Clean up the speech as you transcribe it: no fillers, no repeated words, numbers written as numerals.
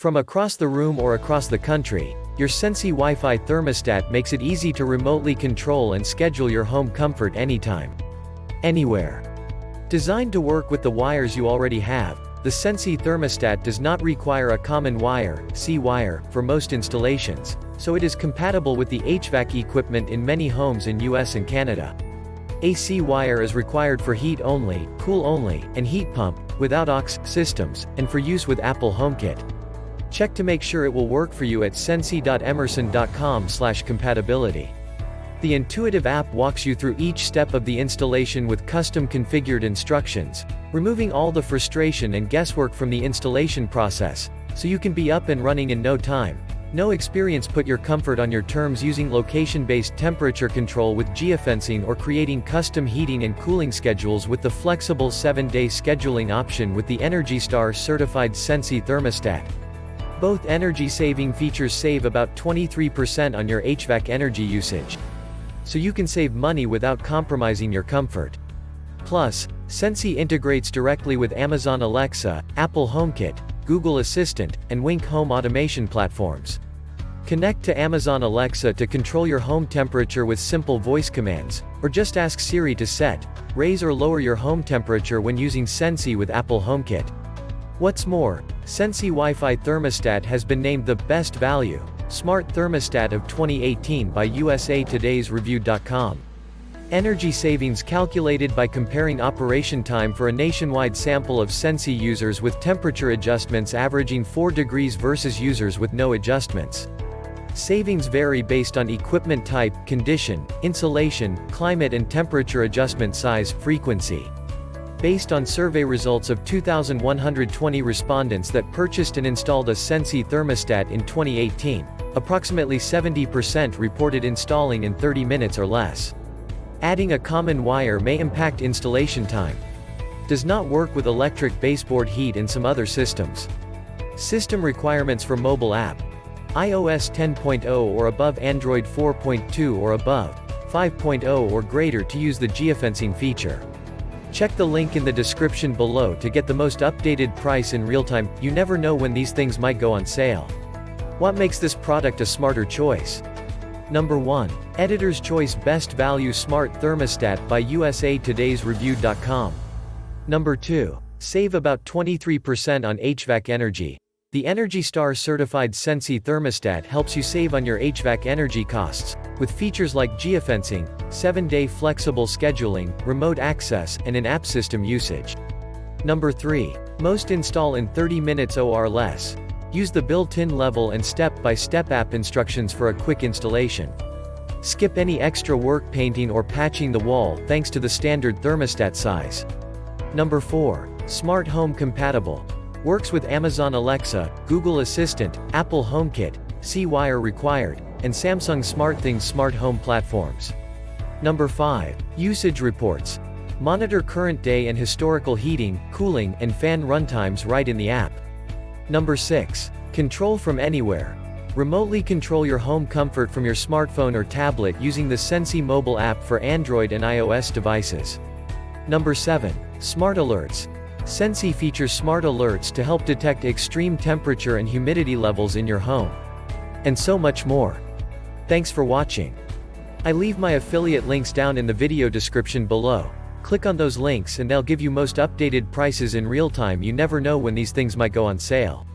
From across the room or across the country, your Sensi Wi-Fi thermostat makes it easy to remotely control and schedule your home comfort anytime, anywhere. Designed to work with the wires you already have, the Sensi thermostat does not require a common wire, C-wire, for most installations, so it is compatible with the HVAC equipment in many homes in US and Canada. AC wire is required for heat only, cool only, and heat pump, without aux systems, and for use with Apple HomeKit. Check to make sure it will work for you at sensi.emerson.com/compatibility. The intuitive app walks you through each step of the installation with custom configured instructions, removing all the frustration and guesswork from the installation process, so you can be up and running in no time. No experience. Put your comfort on your terms using location-based temperature control with geofencing or creating custom heating and cooling schedules with the flexible 7-day scheduling option with the Energy Star certified Sensi thermostat. Both energy-saving features save about 23% on your HVAC energy usage, so you can save money without compromising your comfort. Plus, Sensi integrates directly with Amazon Alexa, Apple HomeKit, Google Assistant, and Wink home automation platforms. Connect to Amazon Alexa to control your home temperature with simple voice commands, or just ask Siri to set, raise or lower your home temperature when using Sensi with Apple HomeKit. What's more, Sensi Wi-Fi thermostat has been named the Best Value Smart Thermostat of 2018 by USA Today's Review.com. Energy savings calculated by comparing operation time for a nationwide sample of Sensi users with temperature adjustments averaging 4 degrees versus users with no adjustments. Savings vary based on equipment type, condition, insulation, climate and temperature adjustment size, frequency. Based on survey results of 2,120 respondents that purchased and installed a Sensi thermostat in 2018, approximately 70% reported installing in 30 minutes or less. Adding a common wire may impact installation time. Does not work with electric baseboard heat and some other systems. System requirements for mobile app: iOS 10.0 or above, Android 4.2 or above, 5.0 or greater to use the geofencing feature. Check the link in the description below to get the most updated price in real time. You never know when these things might go on sale. What makes this product a smarter choice? Number 1. Editor's Choice Best Value Smart Thermostat by USA Today's Review.com. Number 2. Save about 23% on HVAC energy. The Energy Star certified Sensi thermostat helps you save on your HVAC energy costs, with features like geofencing, 7-day flexible scheduling, remote access, and in-app system usage. Number 3. Most install in 30 minutes or less. Use the built-in level and step-by-step app instructions for a quick installation. Skip any extra work painting or patching the wall thanks to the standard thermostat size. Number 4. Smart Home Compatible. Works with Amazon Alexa, Google Assistant, Apple HomeKit, C-wire required, and Samsung SmartThings smart home platforms. Number 5. Usage reports. Monitor current day and historical heating, cooling, and fan runtimes right in the app. Number 6. Control from anywhere. Remotely control your home comfort from your smartphone or tablet using the Sensi mobile app for Android and iOS devices. Number 7. Smart Alerts. Sensi features smart alerts to help detect extreme temperature and humidity levels in your home. And so much more. Thanks for watching. I leave my affiliate links down in the video description below. Click on those links and they'll give you most updated prices in real time. You never know when these things might go on sale.